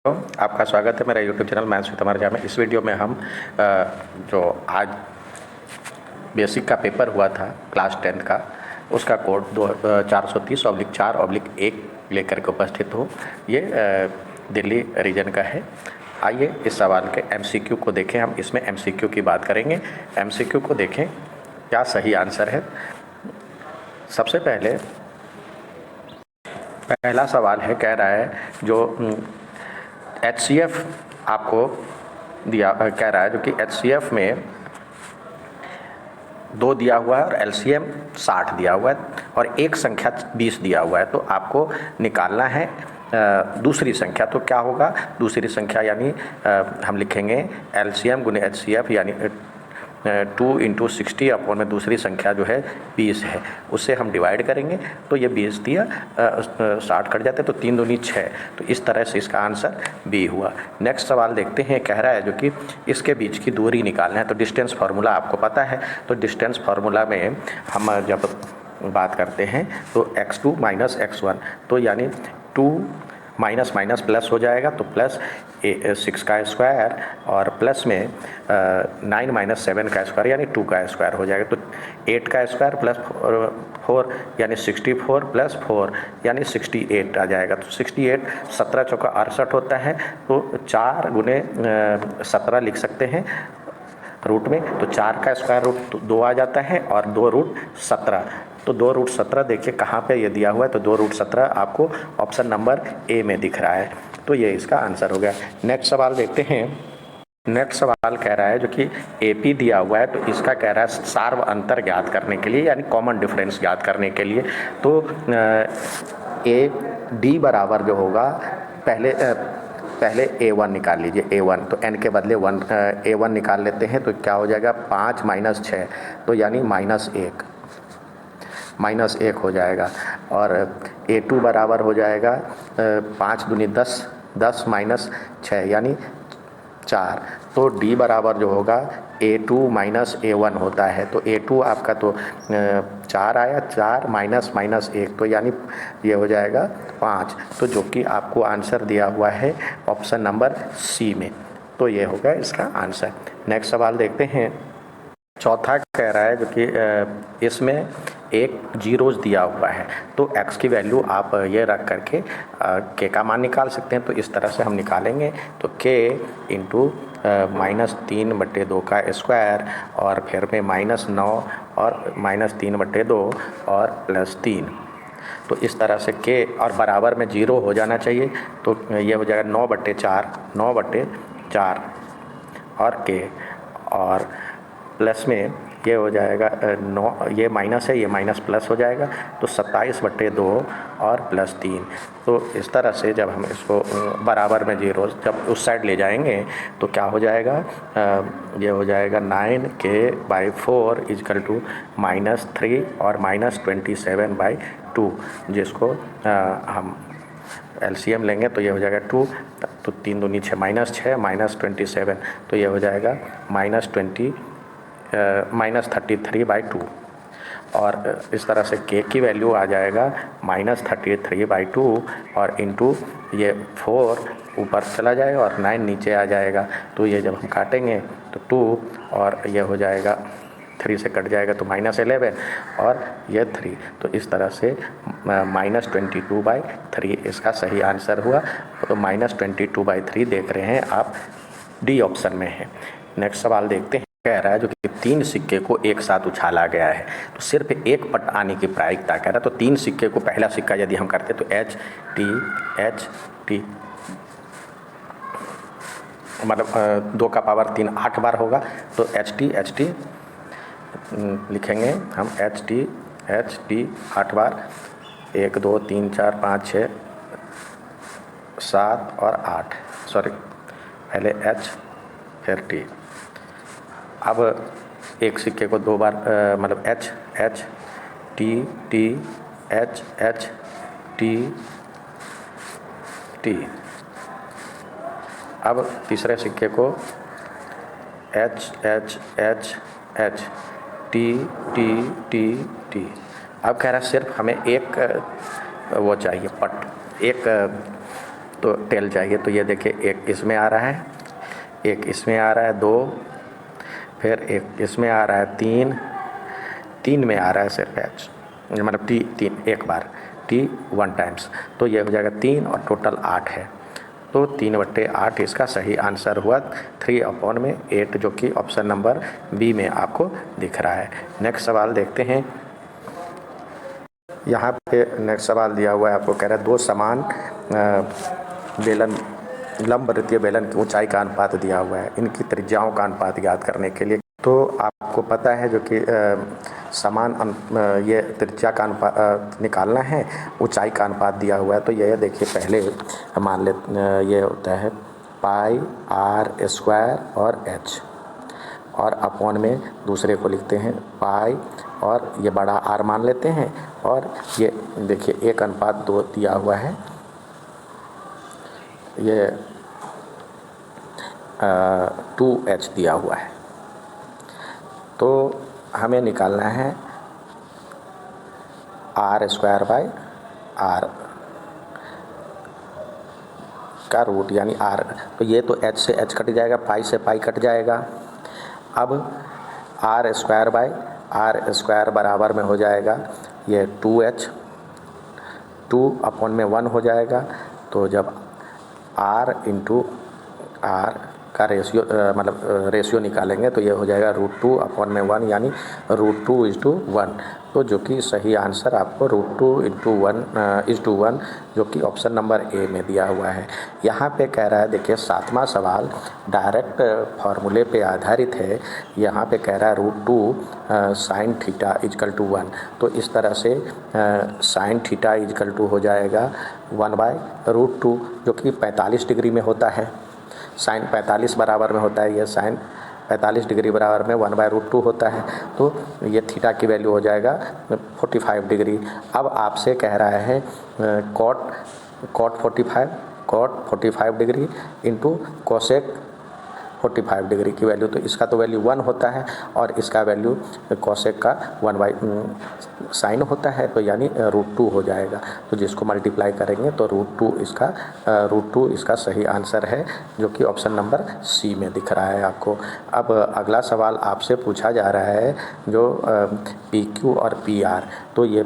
आपका स्वागत है मेरा यूट्यूब चैनल मैथ्स विद अमर झा में। इस वीडियो में हम जो आज बेसिक का पेपर हुआ था क्लास 10 का, उसका कोड 430/4/1 लेकर के उपस्थित हूँ। ये दिल्ली रीजन का है। आइए इस सवाल के MCQ को देखें। हम इसमें MCQ की बात करेंगे। MCQ को देखें क्या सही आंसर है। सबसे पहला सवाल है, कह रहा है जो HCF आपको दिया, कह रहा है जो कि HCF में 2 दिया हुआ है और LCM 60 दिया हुआ है और एक संख्या 20 दिया हुआ है। तो आपको निकालना है दूसरी संख्या। तो क्या होगा दूसरी संख्या, यानी हम लिखेंगे LCM गुने HCF, यानी 2 × 60 अपॉन में दूसरी संख्या जो है 20 है, उससे हम डिवाइड करेंगे तो ये 20 दिया, 60 कट जाते तो 3 दूनी 6। तो इस तरह से इसका आंसर B हुआ। नेक्स्ट सवाल देखते हैं। कह रहा है जो कि इसके बीच की दूरी निकालना है। तो डिस्टेंस फार्मूला आपको पता है। तो डिस्टेंस फार्मूला में हम जब बात करते हैं तो x2 - x1, तो यानी 2 माइनस माइनस प्लस हो जाएगा, तो प्लस 6 का स्क्वायर और प्लस में 9 - 7 का स्क्वायर यानी 2 का स्क्वायर हो जाएगा। तो 8 का स्क्वायर प्लस 4 यानी 64 प्लस 4 यानी 68 आ जाएगा। तो 68 17 चौका 68 होता है। तो 4 गुने 17 लिख सकते हैं रूट में। तो 4 का स्क्वायर रूट 2 आ जाता है और 2 रूट 17। तो 2 रूट 17 देखिए कहाँ पे ये दिया हुआ है। तो 2 रूट 17 आपको ऑप्शन नंबर ए में दिख रहा है। तो ये इसका आंसर हो गया। नेक्स्ट सवाल देखते हैं। नेक्स्ट सवाल कह रहा है जो कि AP दिया हुआ है। तो इसका कह रहा है सार्व अंतर ज्ञात करने के लिए, यानी कॉमन डिफरेंस ज्ञात करने के लिए। तो AD बराबर जो होगा, पहले A1 निकाल लीजिए। A1 तो n के बदले A1 निकाल लेते हैं। तो क्या हो जाएगा 5 - 6, तो यानी -1 हो जाएगा। और A2 बराबर हो जाएगा 5 दूनी 10, 10 - 6 यानी 4। तो D बराबर जो होगा A2 - A1 होता है। तो A2 आपका तो 4 आया, 4 - 1 तो यानी ये हो जाएगा 5। तो जो कि आपको आंसर दिया हुआ है ऑप्शन नंबर C में। तो ये होगा इसका आंसर। नेक्स्ट सवाल देखते हैं। चौथा कह रहा है जो कि इसमें एक जीरोज दिया हुआ है। तो x की वैल्यू आप ये रख करके k का मान निकाल सकते हैं। तो इस तरह से हम निकालेंगे। तो k × -3/2 का स्क्वायर और फिर में -9 और -3/2 और +3। तो इस तरह से k और बराबर में 0 हो जाना चाहिए। तो ये हो जाएगा 9/4 और k, और प्लस में ये हो जाएगा 9, ये माइनस है, ये माइनस प्लस हो जाएगा। तो 27/2 और +3। तो इस तरह से जब हम इसको बराबर में 0 जब उस साइड ले जाएंगे तो क्या हो जाएगा, ये हो जाएगा 9k/4 = -3 और -27/2, जिसको हम LCM लेंगे तो ये हो जाएगा 2। तो 3 दूनी 6, -6 -27, तो ये हो जाएगा -33/2। और इस तरह से k की वैल्यू आ जाएगा -33/2 और इंटू ये 4 ऊपर चला जाएगा और 9 नीचे आ जाएगा। तो ये जब हम काटेंगे तो 2 और ये हो जाएगा 3 से कट जाएगा तो -11 और ये 3। तो इस तरह से -22/3 इसका सही आंसर हुआ। तो -22/3 देख रहे हैं आप, D ऑप्शन में है। नेक्स्ट सवाल देखते हैं। कह रहा है जो कि 3 सिक्के को एक साथ उछाला गया है, तो सिर्फ एक पट आने की प्रायिकता कह रहा है। तो 3 सिक्के को पहला सिक्का यदि हम करते तो HT मतलब 2 का पावर 3 8 बार होगा। तो HT लिखेंगे हम HT 8 बार, 1 2 3 4 5 6 7 और 8, सॉरी पहले H फिर T। अब एक सिक्के को 2 बार मतलब H T H T। अब तीसरे सिक्के को H T। अब कह रहा है सिर्फ हमें एक वो चाहिए पट, एक तो टेल चाहिए, तो ये देखिए एक इसमें आ रहा है, एक इसमें आ रहा है 2, फिर एक इसमें आ रहा है 3, 3 में आ रहा है सिर्फ एच, मतलब टी 3 एक बार, टी 1 टाइम्स, तो ये हो जाएगा 3 और टोटल 8 है। तो 3/8 इसका सही आंसर हुआ 3/8, जो कि ऑप्शन नंबर बी में आपको दिख रहा है। नेक्स्ट सवाल देखते हैं। यहाँ पे नेक्स्ट सवाल दिया हुआ है, आपको कह रहा है 2 समान बेलन लंब वृत्तीय बेलन की ऊंचाई का अनुपात दिया हुआ है, इनकी त्रिज्याओं का अनुपात ज्ञात करने के लिए। तो आपको पता है जो कि समान ये त्रिज्या का अनुपात निकालना है, ऊंचाई का अनुपात दिया हुआ है। तो ये देखिए पहले मान ले ये होता है पाई आर स्क्वायर और एच, और अपॉन में दूसरे को लिखते हैं पाई, और ये बड़ा आर मान लेते हैं, और ये देखिए 1:2 दिया हुआ है, ये 2h दिया हुआ है। तो हमें निकालना है आर स्क्वायर बाय आर का रूट, यानी आर, तो ये तो h से h कट जाएगा, पाई से पाई कट जाएगा। अब r square by r square बराबर में हो जाएगा ये 2h, 2/में 1 हो जाएगा। तो जब r इंटू आर का रेशियो मतलब रेशियो निकालेंगे तो ये हो जाएगा √2/1, यानी √2:1, तो जो कि सही आंसर आपको √2:1 जो कि ऑप्शन नंबर ए में दिया हुआ है। यहाँ पे कह रहा है, देखिए 7वां सवाल डायरेक्ट फार्मूले पे आधारित है। यहाँ पे कह रहा है √2 sin थीटा = 1, तो इस तरह से sin थीटा = हो जाएगा 1/√2, जो कि 45 डिग्री में होता है। साइन 45 बराबर में होता है, ये साइन 45 डिग्री बराबर में 1/√2 होता है, तो ये थीटा की वैल्यू हो जाएगा 45 डिग्री। अब आपसे कह रहा है cot 45 degree into cosec 45 degree की वैल्यू, तो इसका तो वैल्यू 1 होता है और इसका वैल्यू कोसेक का 1 साइन होता है, तो यानी √2 हो जाएगा। तो जिसको मल्टीप्लाई करेंगे तो √2 इसका सही आंसर है, जो कि ऑप्शन नंबर सी में दिख रहा है आपको। अब अगला सवाल आपसे पूछा जा रहा है जो PQ और PR, तो ये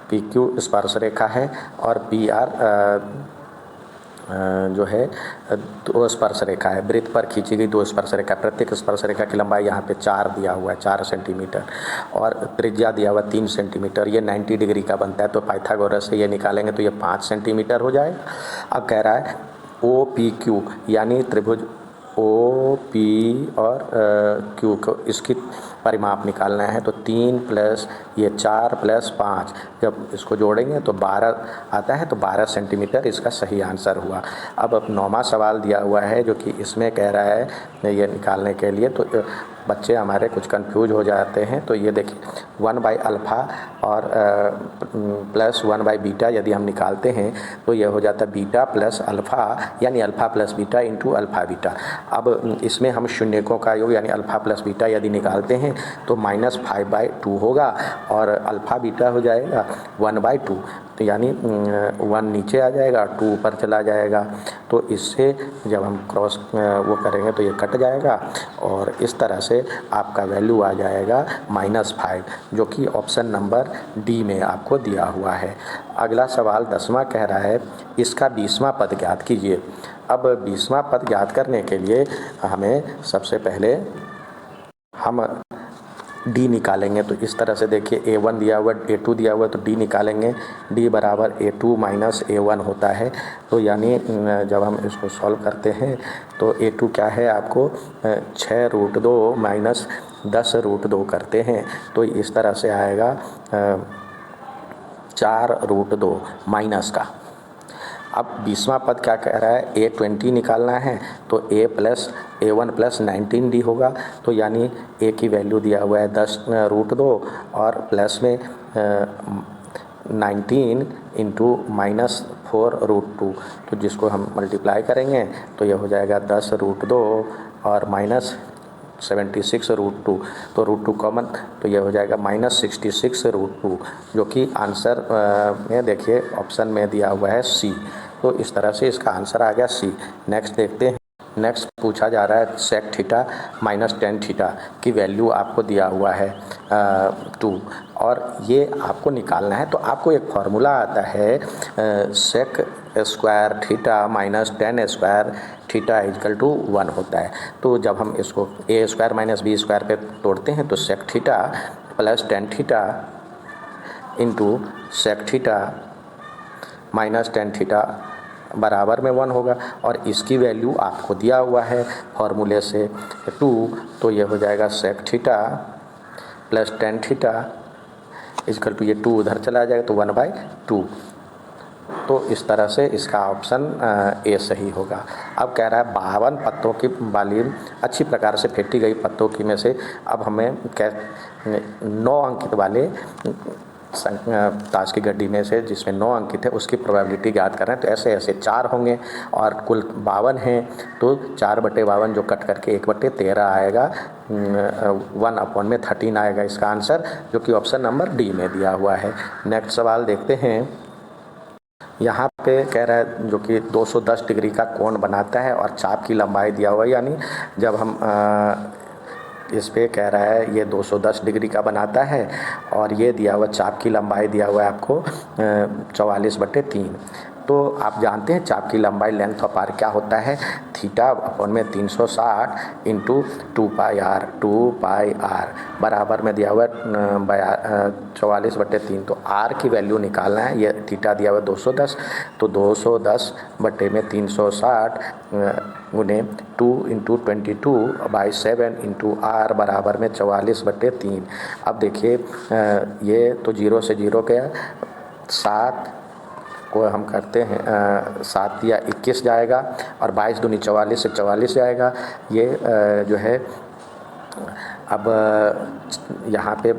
PQ स्पर्श रेखा है और PR जो है 2 स्पर्श रेखा है, वृत्त पर खींची गई 2 स्पर्श रेखा। प्रत्येक स्पर्श रेखा की लंबाई यहाँ पे 4 दिया हुआ है, 4 सेंटीमीटर, और त्रिज्या दिया हुआ 3 सेंटीमीटर। ये 90 डिग्री का बनता है, तो पाइथागोरस से ये निकालेंगे तो ये 5 सेंटीमीटर हो जाएगा। अब कह रहा है OPQ यानी त्रिभुज OP और Q को इसकी परिमाप निकालना है, तो 3 प्लस ये 4 प्लस 5 जब इसको जोड़ेंगे तो 12 आता है, तो 12 सेंटीमीटर इसका सही आंसर हुआ। अब 9वां सवाल दिया हुआ है जो कि इसमें कह रहा है ये निकालने के लिए, तो बच्चे हमारे कुछ कंफ्यूज हो जाते हैं। तो ये देखिए 1/अल्फ़ा और प्लस 1/बीटा यदि हम निकालते हैं तो ये हो जाता है बीटा प्लस अल्फ़ा, यानी alpha plus beta into alpha beta. अब इसमें हम शून्यकों का योग यानी अल्फ़ा प्लस बीटा यदि निकालते हैं तो -5/2 होगा, और अल्फ़ा बीटा हो जाएगा 1/2, तो यानी 1 नीचे आ जाएगा, 2 ऊपर चला जाएगा। तो इससे जब हम क्रॉस वो करेंगे तो ये कट जाएगा, और इस तरह से आपका वैल्यू आ जाएगा -5, जो कि ऑप्शन नंबर डी में आपको दिया हुआ है। अगला सवाल 10वां कह रहा है इसका 20वां पद ज्ञात कीजिए। अब 20वां पद ज्ञात करने के लिए हमें सबसे पहले हम डी निकालेंगे। तो इस तरह से देखिए A1 दिया हुआ है, A2 दिया हुआ है, तो डी निकालेंगे। D बराबर A2 माइनस A1 होता है, तो यानी जब हम इसको सॉल्व करते हैं तो A2 क्या है आपको 6√2 माइनस 10√2 करते हैं, तो इस तरह से आएगा 4√2 माइनस का। अब 20वां पद क्या कह रहा है A20 निकालना है, तो A1 प्लस 19D होगा, तो यानी A की वैल्यू दिया हुआ है 10√2 और प्लस में 19 इंटू -4√2, तो जिसको हम मल्टीप्लाई करेंगे तो ये हो जाएगा 10√2 और माइनस 76√2, तो √2 कॉमन, तो ये हो जाएगा -66√2, जो कि आंसर में देखिए ऑप्शन में दिया हुआ है सी। तो इस तरह से इसका आंसर आ गया सी। नेक्स्ट देखते हैं। नेक्स्ट पूछा जा रहा है sec theta minus tan theta की वैल्यू आपको दिया हुआ है 2 और ये आपको निकालना है। तो आपको एक फार्मूला आता है sec square theta minus tan square theta equal to 1 होता है। तो जब हम इसको a square minus b square पे तोड़ते हैं तो sec theta plus tan theta into sec theta minus tan theta बराबर में 1 होगा और इसकी वैल्यू आपको दिया हुआ है फॉर्मूले से 2। तो ये हो जाएगा sec theta plus tan theta equal to ये 2 उधर चला जाएगा तो 1/2। तो इस तरह से इसका ऑप्शन ए सही होगा। अब कह रहा है 52 पत्तों की वाली अच्छी प्रकार से फेंटी गई पत्तों की में से अब हमें 9 अंकित वाले ताश की गड्डी में से जिसमें 9 अंकित है उसकी प्रोबेबिलिटी ज्ञात कर रहे हैं। तो ऐसे ऐसे 4 होंगे और कुल 52 हैं तो 4/52 जो कट करके 1/13 आएगा, 1/13 आएगा इसका आंसर, जो कि ऑप्शन नंबर डी में दिया हुआ है। नेक्स्ट सवाल देखते हैं। यहाँ पे कह रहा है जो कि 210 डिग्री का कोण बनाता है और चाप की लंबाई दिया हुआ है, यानी जब हम इस पे कह रहा है ये 210 डिग्री का बनाता है और ये दिया हुआ चाप की लंबाई दिया हुआ है आपको 44/3। तो आप जानते हैं चाप की लंबाई लेंथ ऑफ आर क्या होता है, थीटा अपॉन में 360 इंटू 2πr बराबर में दिया हुआ है 44/3। तो आर की वैल्यू निकालना है, ये थीटा दिया हुआ है 210, तो 210/360 गुने 2 इंटू 22/7 इंटू आर बराबर में 44/3। अब देखिए ये तो 0 से 0 गया, 7 को हम करते हैं 7 या 21 जाएगा और 22 दूनी 44 से 44 जाएगा। ये जो है अब यहाँ पे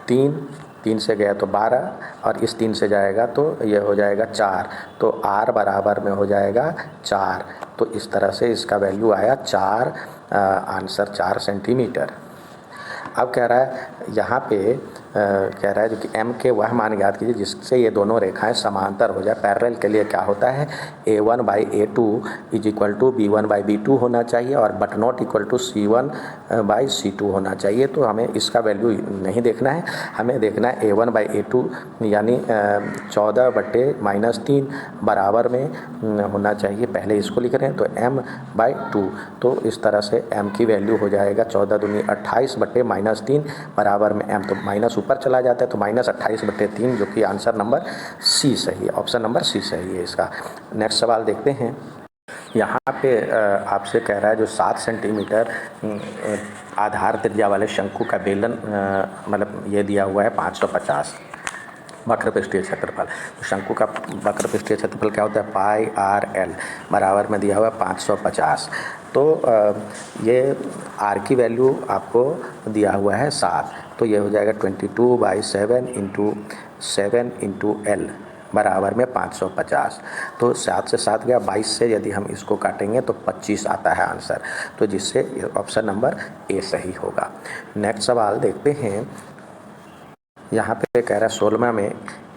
3 से गया तो 12 और इस 3 से जाएगा तो ये हो जाएगा 4, तो r बराबर में हो जाएगा 4। तो इस तरह से इसका वैल्यू आया 4, आंसर 4 सेंटीमीटर। अब कह रहा है यहाँ पे कह रहा है जो कि m के वह मान ज्ञात कीजिए जिससे ये दोनों रेखाएं समांतर हो जाए। पैरेलल के लिए क्या होता है, a1/a2 is equal to b1/b2 होना चाहिए और but not equal to c1/c2 होना चाहिए। तो हमें इसका वैल्यू नहीं देखना है, हमें देखना है a1/a2 यानी 14/-3 बराबर में होना चाहिए। पहले इसको लिख रहे हैं तो m/2। तो इस तरह से m की वैल्यू हो जाएगा 14 दूनी 28/-3 बराबर में m, तो माइनस ऊपर चला जाता है तो -28/3, जो कि आंसर नंबर सी सही है, ऑप्शन नंबर सी सही है इसका। नेक्स्ट सवाल देखते हैं। यहाँ पे आपसे कह रहा है जो 7 सेंटीमीटर आधार त्रिज्या वाले शंकु का बेलन मतलब ये दिया हुआ है 550 वक्र पृष्ठीय क्षेत्रफल। तो शंकु का वक्र पृष्ठीय क्षेत्रफल क्या होता है, πr/l बराबर में दिया हुआ है 550। तो ये r की वैल्यू आपको दिया हुआ है 7, तो ये हो जाएगा 22/7 इंटू 7 इंटू l बराबर में 550। तो 7 से 7 गया, 22 से यदि हम इसको काटेंगे तो 25 आता है आंसर, तो जिससे ऑप्शन नंबर ए सही होगा। नेक्स्ट सवाल देखते हैं। यहाँ पे कह रहा है 16 में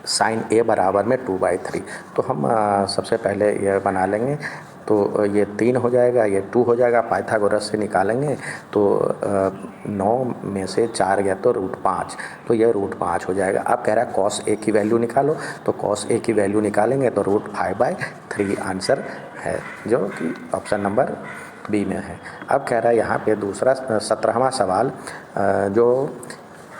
साइन a बराबर में 2/3। तो हम सबसे पहले यह बना लेंगे, तो ये 3 हो जाएगा, ये 2 हो जाएगा, पाइथागोरस से निकालेंगे तो 9 में से 4 गया तो √5, तो ये √5 हो जाएगा। अब कह रहा है cos a की वैल्यू निकालो, तो cos a की वैल्यू निकालेंगे तो √5/3 आंसर है, जो कि ऑप्शन नंबर बी में है। अब कह रहा है यहाँ पे दूसरा 17वां सवाल, जो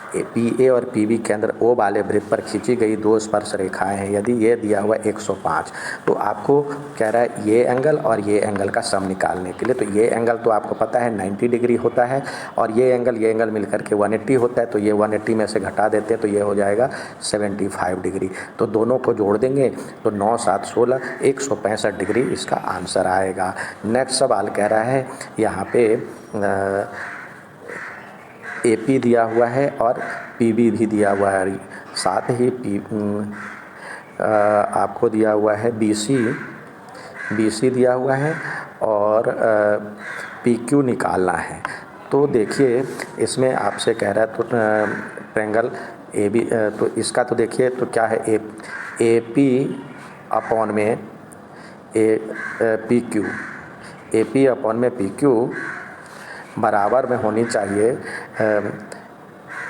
PA और PB केंद्र O वाले वृत्त पर खींची गई 2 स्पर्श रेखाएं हैं। यदि ये दिया हुआ 105, तो आपको कह रहा है ये एंगल और ये एंगल का सम निकालने के लिए। तो ये एंगल तो आपको पता है 90 डिग्री होता है और ये एंगल मिलकर के 180 होता है, तो ये 180 में से घटा देते हैं तो ये हो जाएगा 75 डिग्री। तो दोनों को जोड़ देंगे तो 9 7 16 165 डिग्री इसका आंसर आएगा। नेक्स्ट सवाल कह रहा है यहाँ पे AP दिया हुआ है और PB भी दिया हुआ है, साथ ही आपको दिया हुआ है BC दिया हुआ है और PQ निकालना है। तो देखिए इसमें आपसे कह रहा है तो ट्रायंगल AB, तो इसका तो देखिए तो क्या है ए पी अपॉन में P Q, A P upon में पी क्यू बराबर में होनी चाहिए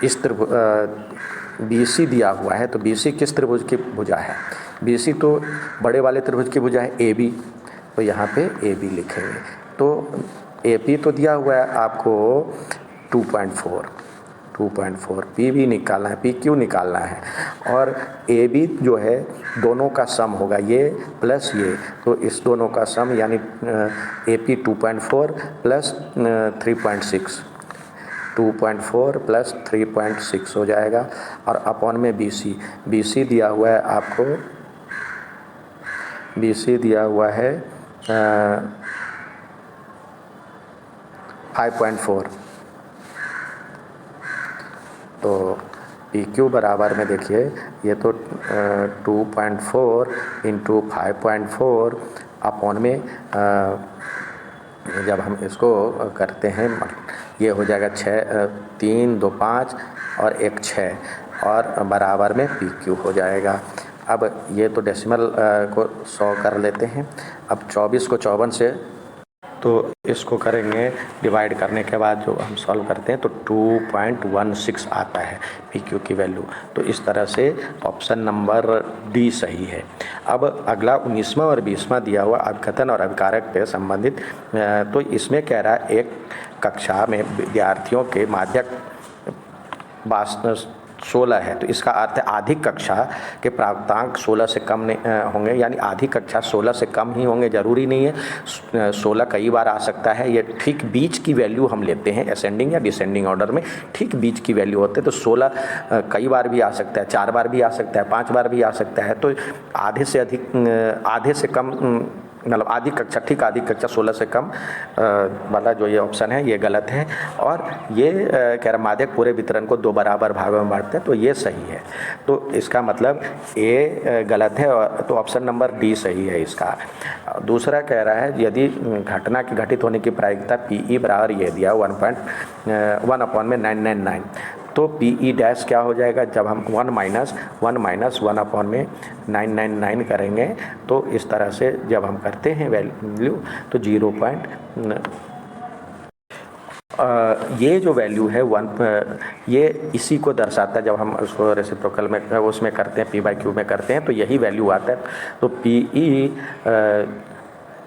इस त्रिभुज बी सी दिया हुआ है, तो बी सी किस त्रिभुज की भुजा है? बी सी तो बड़े वाले त्रिभुज की भुजा है ए बी, तो यहाँ पे ए बी लिखेंगे। तो ए पी तो दिया हुआ है आपको 2.4, पी भी निकालना है, पी क्यू निकालना है, और ए बी जो है दोनों का सम होगा, ये प्लस ये, तो इस दोनों का सम यानी ए पी 2.4 प्लस 3.6, 2.4 प्लस 3.6 हो जाएगा, और अपॉन में बी सी दिया हुआ है आपको, बी सी दिया हुआ है 5.4, तो पी क्यू बराबर में देखिए ये तो 2.4 इंटू 5.4 अपॉन में जब हम इसको करते हैं ये हो जाएगा 3, 2, 5 और 1, 6 और बराबर में पी क्यू हो जाएगा। अब ये तो डेसिमल को 100 कर लेते हैं। अब 24 को 54 से तो इसको करेंगे डिवाइड करने के बाद जो हम सॉल्व करते हैं तो 2.16 आता है पी क्यू की वैल्यू। तो इस तरह से ऑप्शन नंबर डी सही है। अब अगला 19वां और 20वां दिया हुआ अभिकथन और अभिकारक पे संबंधित, तो इसमें कह रहा है एक कक्षा में विद्यार्थियों के माध्यक 16 है, तो इसका अर्थ है आधी कक्षा के प्राप्तांक 16 से कम नहीं होंगे, यानी आधी कक्षा 16 से कम ही होंगे, ज़रूरी नहीं है 16 कई बार आ सकता है। ये ठीक बीच की वैल्यू हम लेते हैं असेंडिंग या डिसेंडिंग ऑर्डर में, ठीक बीच की वैल्यू होते हैं। तो 16 कई बार भी आ सकता है, 4 बार भी आ सकता है, 5 बार भी आ सकता है। तो आधे से अधिक, आधे से कम मतलब आधी कक्षा, ठीक आधी कक्षा 16 से कम वाला जो ये ऑप्शन है ये गलत है। और ये कह रहा माध्यक पूरे वितरण को 2 बराबर भागों में बांटते हैं, तो ये सही है। तो इसका मतलब ए गलत है, और तो ऑप्शन नंबर डी सही है इसका। दूसरा कह रहा है यदि घटना की घटित होने की प्रायिकता पी ई बराबर ये दिया 1/999, तो पी ई डैश क्या हो जाएगा, जब हम 1 माइनस 1/999 करेंगे तो इस तरह से जब हम करते हैं वैल्यू तो 0. ये जो वैल्यू है 1, ये इसी को दर्शाता है। जब हम उसको रेसिप्रोकल में उसमें करते हैं, p/q में करते हैं, तो यही वैल्यू आता है। तो पी ई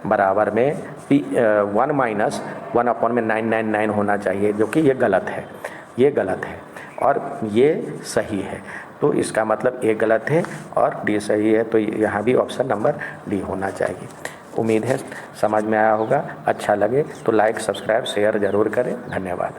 बराबर में 1 माइनस 1/999 होना चाहिए, जो कि ये गलत है, ये गलत है और ये सही है। तो इसका मतलब ए गलत है और डी सही है, तो यहाँ भी ऑप्शन नंबर डी होना चाहिए। उम्मीद है समझ में आया होगा। अच्छा लगे तो लाइक, सब्सक्राइब, शेयर ज़रूर करें। धन्यवाद।